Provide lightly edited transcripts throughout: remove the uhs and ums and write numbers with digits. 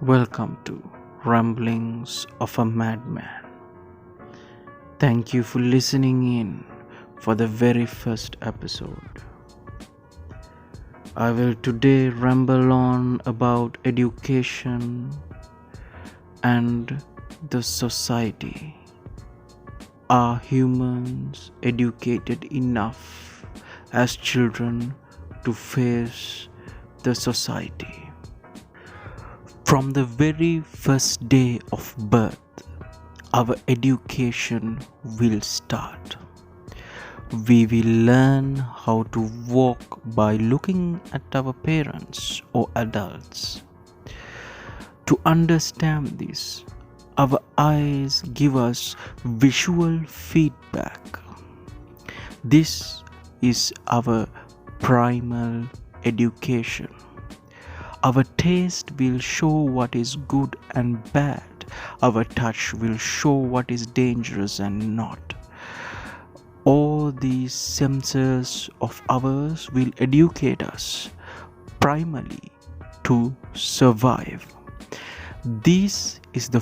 Welcome to Ramblings of a Madman. Thank you for listening in for the very first episode. I will today ramble on about education and the society. Are humans educated enough as children to face the society? From the very first day of birth, our education will start. We will learn how to walk by looking at our parents or adults. To understand this, our eyes give us visual feedback. This is our primal education. Our taste will show what is good and bad. Our touch will show what is dangerous and not. All these senses of ours will educate us primarily to survive. This is the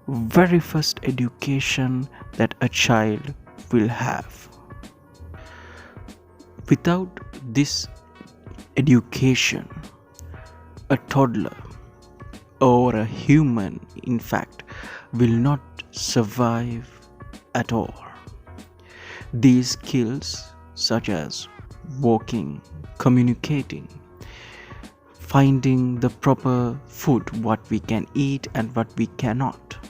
very first education that a child will have. Without this education, a toddler or a human, in fact, will not survive at all. These skills, such as walking, communicating, finding the proper food, what we can eat and what we cannot,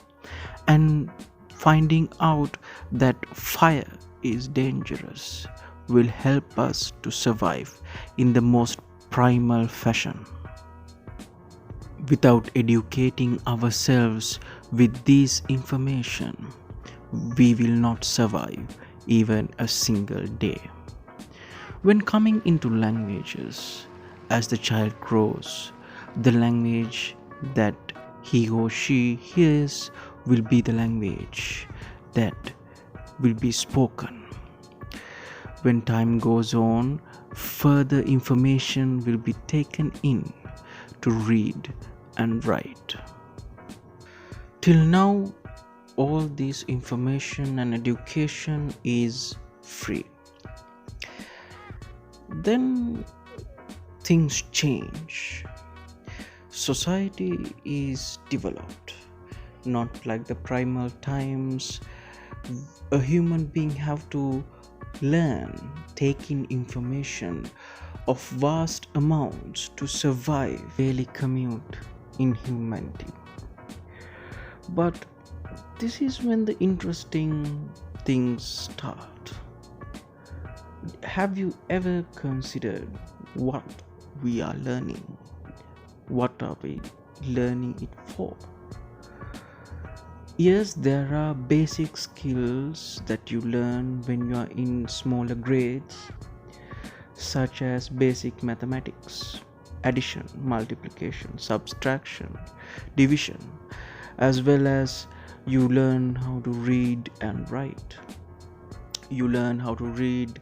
and finding out that fire is dangerous, will help us to survive in the most primal fashion. Without educating ourselves with this information, we will not survive even a single day. When coming into languages, as the child grows, the language that he or she hears will be the language that will be spoken. When time goes on, further information will be taken in to read and write. Till now, all this information and education is free. Then things change. Society is developed. Not like the primal times, a human being have to learn, take in information of vast amounts to survive daily commute in humanity. But this is when the interesting things start. Have you ever considered what we are learning? What are we learning it for? Yes, there are basic skills that you learn when you are in smaller grades, such as basic mathematics, addition, multiplication, subtraction, division, as well as you learn how to read and write. You learn how to read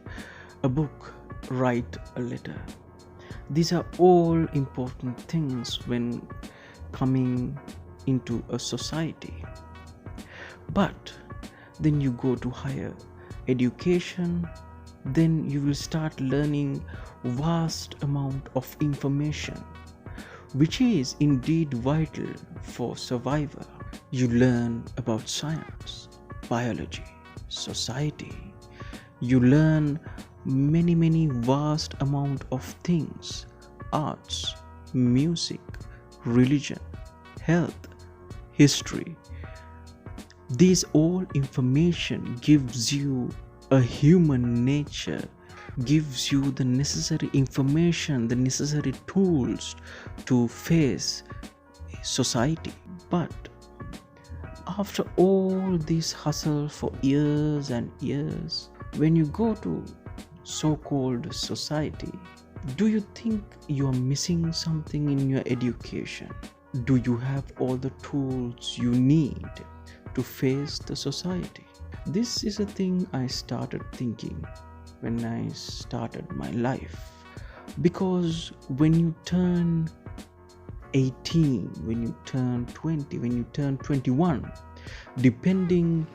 a book, write a letter. These are all important things when coming into a society. But then you go to higher education, then you will start learning vast amount of information, which is indeed vital for survival. You learn about science, biology, society. You learn many vast amount of things: arts, music, religion, health, history. These all information gives you a human nature, gives you the necessary information, the necessary tools to face society. But after all this hustle for years and years, when you go to so-called society, do you think you are missing something in your education? Do you have all the tools you need to face the society? This is a thing I started thinking when I started my life. Because when you turn 18, when you turn 20, when you turn 21, depending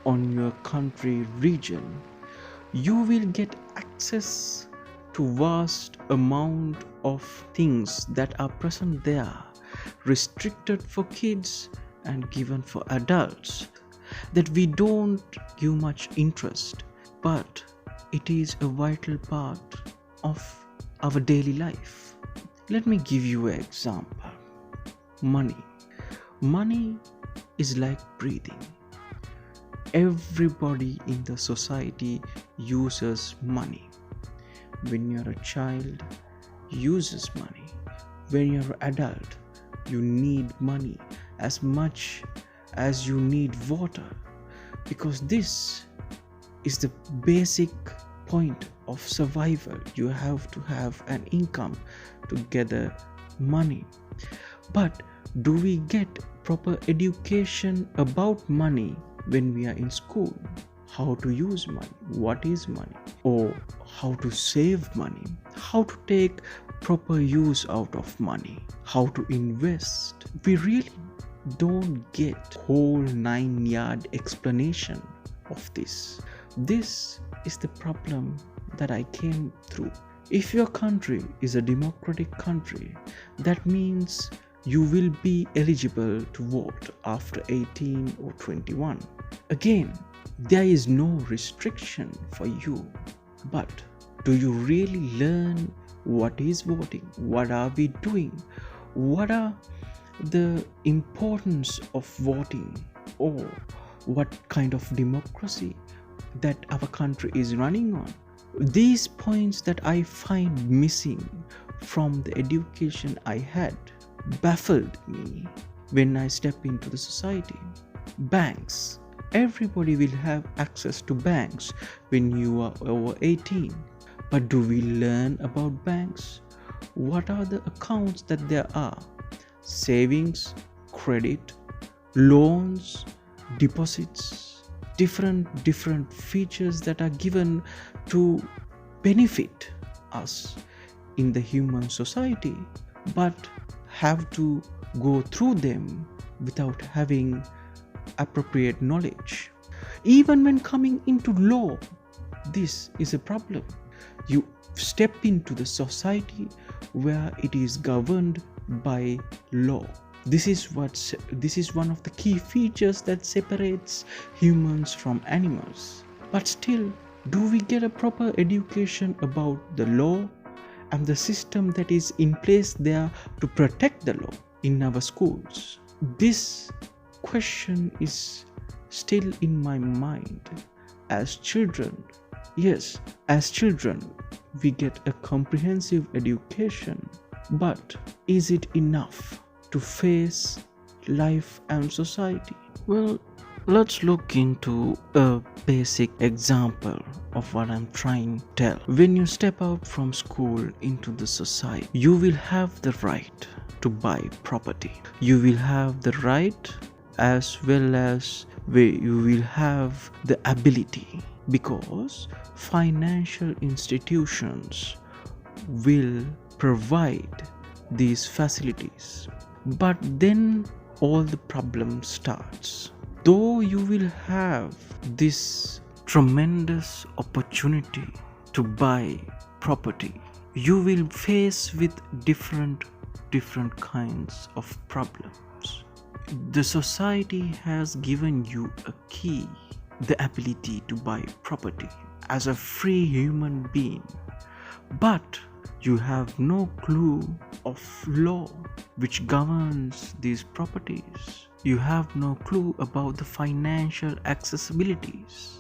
on your country region, you will get access to vast amount of things that are present there, restricted for kids and given for adults, that we don't give much interest, but it is a vital part of our daily life. Let me give you an example. Money is like breathing. Everybody in the society uses money. When you're a child, uses money. When you're an adult, you need money as much as you need water, because this is the basic point of survival. You have to have an income to gather money. But do we get proper education about money when we are in school? How to use money, what is money, or how to save money, how to take proper use out of money, how to invest? We really don't get whole 9-yard explanation of this. This is the problem that I came through. If your country is a democratic country, that means you will be eligible to vote after 18 or 21. Again, there is no restriction for you. But do you really learn what is voting? What are we doing? What are the importance of voting, or what kind of democracy that our country is running on? These points that I find missing from the education I had baffled me when I step into the society. Banks. Everybody will have access to banks when you are over 18. But do we learn about banks? What are the accounts that there are? Savings, credit, loans, deposits, different features that are given to benefit us in the human society, but have to go through them without having appropriate knowledge. Even when coming into law, this is a problem. You step into the society where it is governed by law. This is one of the key features that separates humans from animals. But still, do we get a proper education about the law and the system that is in place there to protect the law in our schools? This question is still in my mind. As children, yes, as children, we get a comprehensive education, but is it enough to face life and society? Well, let's look into a basic example of what I'm trying to tell. When you step out from school into the society, you will have the right to buy property. You will have the right, as well as you will have the ability, because financial institutions will provide these facilities. But then all the problem starts. Though you will have this tremendous opportunity to buy property, you will face with different kinds of problems. The society has given you a key, the ability to buy property as a free human being, but you have no clue of law which governs these properties. You have no clue about the financial accessibilities,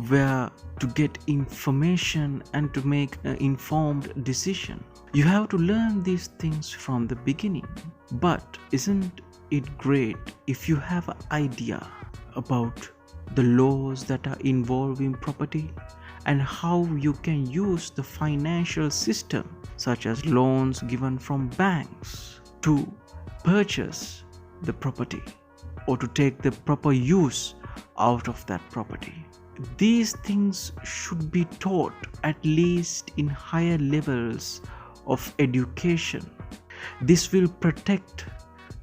where to get information and to make an informed decision. You have to learn these things from the beginning. But isn't it great if you have an idea about the laws that are involved in property and how you can use the financial system, such as loans given from banks, to purchase the property or to take the proper use out of that property? These things should be taught at least in higher levels of education. This will protect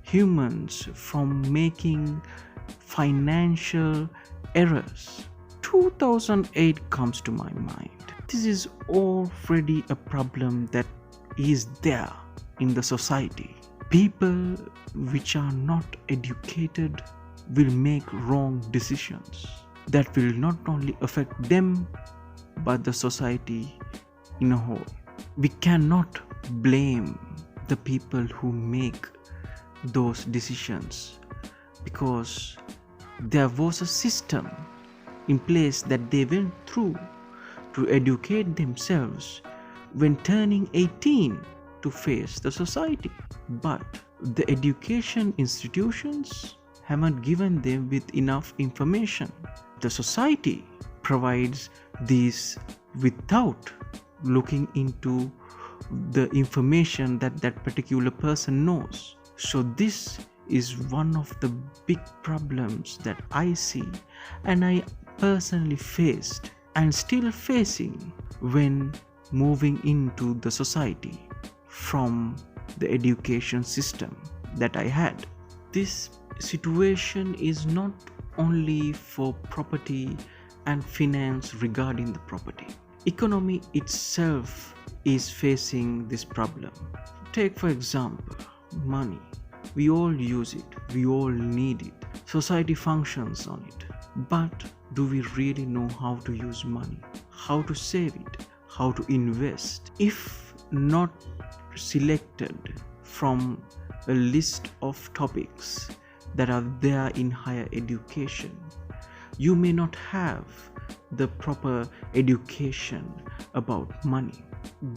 humans from making financial errors. 2008 comes to my mind. This is already a problem that is there in the society. People which are not educated will make wrong decisions that will not only affect them but the society in a whole. We cannot blame the people who make those decisions because there was a system in place that they went through to educate themselves when turning 18 to face the society. But the education institutions haven't given them with enough information. The society provides this without looking into the information that that particular person knows. So this is one of the big problems that I see and I personally faced and still facing when moving into the society from the education system that I had. This situation is not only for property and finance regarding the property. Economy itself is facing this problem. Take for example, money. We all use it, we all need it. Society functions on it. But do we really know how to use money? How to save it? How to invest? If not selected from a list of topics that are there in higher education, you may not have the proper education about money.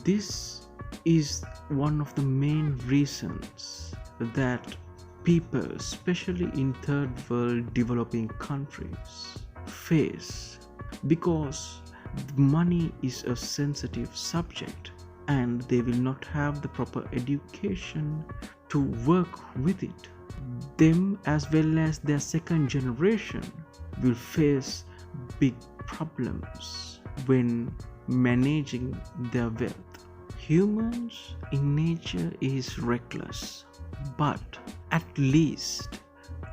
This is one of the main reasons that people, especially in third world developing countries, face, because money is a sensitive subject and they will not have the proper education to work with it. Them as well as their second generation will face big problems when managing their wealth. Humans in nature is reckless, but at least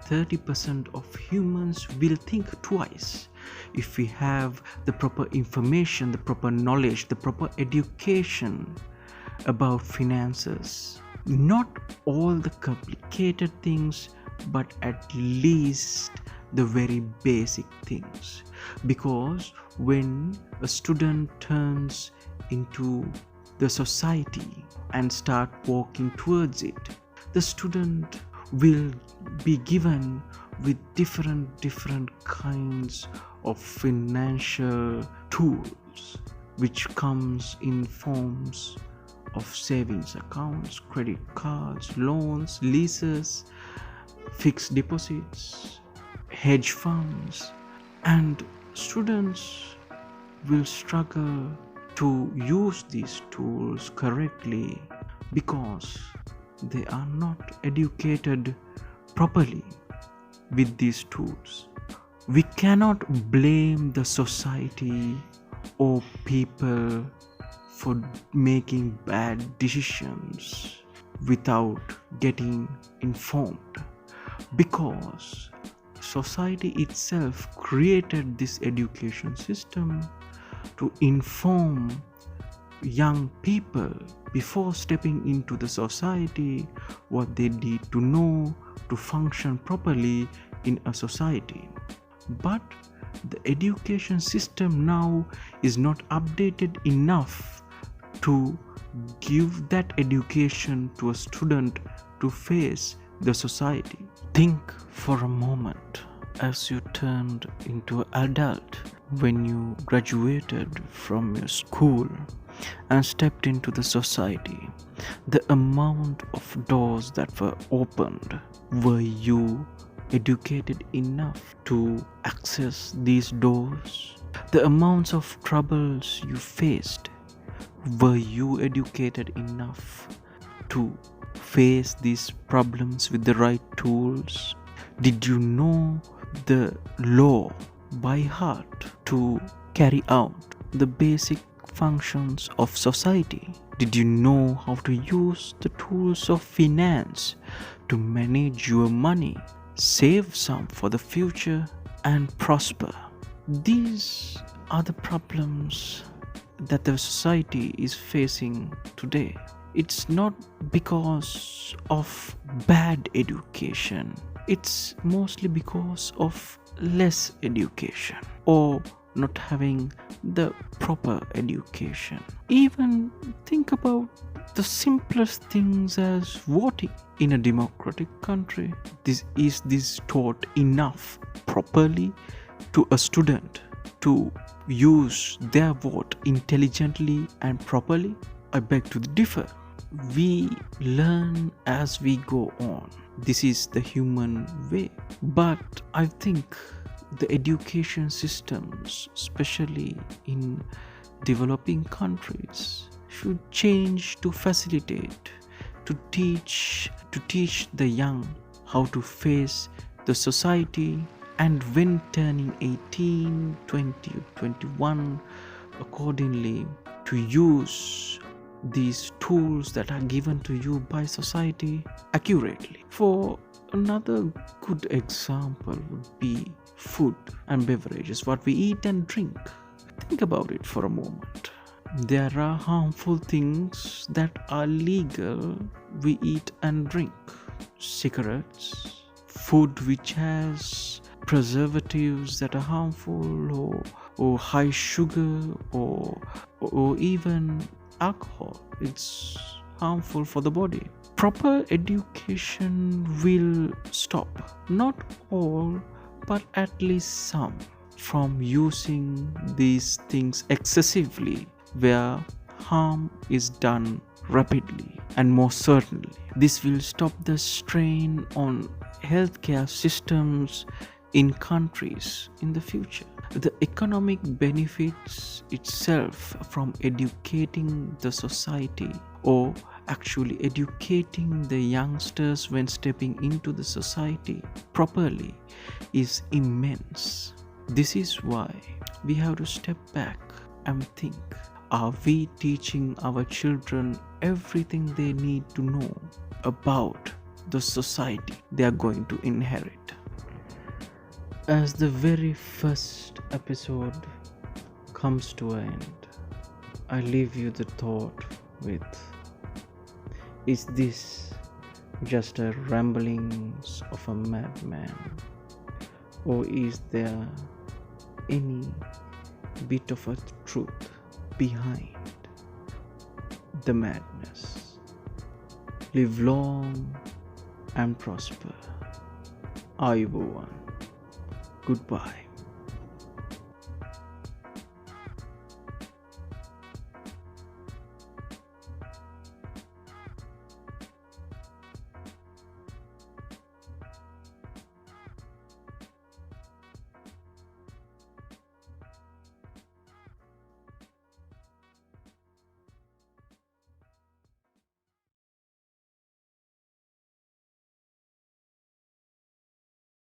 30% of humans will think twice if we have the proper information, the proper knowledge, the proper education about finances. Not all the complicated things, but at least the very basic things. Because when a student turns into the society and start walking towards it, the student will be given with different kinds of financial tools, which comes in forms of savings accounts, credit cards, loans, leases, fixed deposits, hedge funds, and students will struggle to use these tools correctly because they are not educated properly with these tools. We cannot blame the society or people for making bad decisions without getting informed, because society itself created this education system to inform young people before stepping into the society what they need to know to function properly in a society. But the education system now is not updated enough to give that education to a student to face the society. Think for a moment as you turned into an adult, when you graduated from your school and stepped into the society, the amount of doors that were opened. Were you educated enough to access these doors? The amounts of troubles you faced, were you educated enough to face these problems with the right tools? Did you know the law by heart to carry out the basic functions of society? Did you know how to use the tools of finance to manage your money, save some for the future, and prosper? These are the problems that the society is facing today. It's not because of bad education, it's mostly because of less education or not having the proper education. Even think about the simplest things as voting. In a democratic country, this taught enough properly to a student to use their vote intelligently and properly? I beg to differ. We learn as we go on. This is the human way. But I think the education systems, especially in developing countries, should change to facilitate, to teach the young how to face the society, and when turning 18, 20, 21, accordingly to use these tools that are given to you by society accurately. For another good example would be food and beverages, what we eat and drink. Think about it for a moment. There are harmful things that are legal we eat and drink. Cigarettes, food which has preservatives that are harmful, or high sugar, or even alcohol. It's harmful for the body. Proper education will stop not all, but at least some from using these things excessively where harm is done rapidly and more certainly. This will stop the strain on healthcare systems in countries in the future. The economic benefits itself from educating the society, or actually educating the youngsters when stepping into the society properly, is immense. This is why we have to step back and think, are we teaching our children everything they need to know about the society they are going to inherit? As the very first episode comes to an end, I leave you the thought with, is this just a ramblings of a madman, or is there any bit of a truth behind the madness? Live long and prosper. Ayubowan. Goodbye.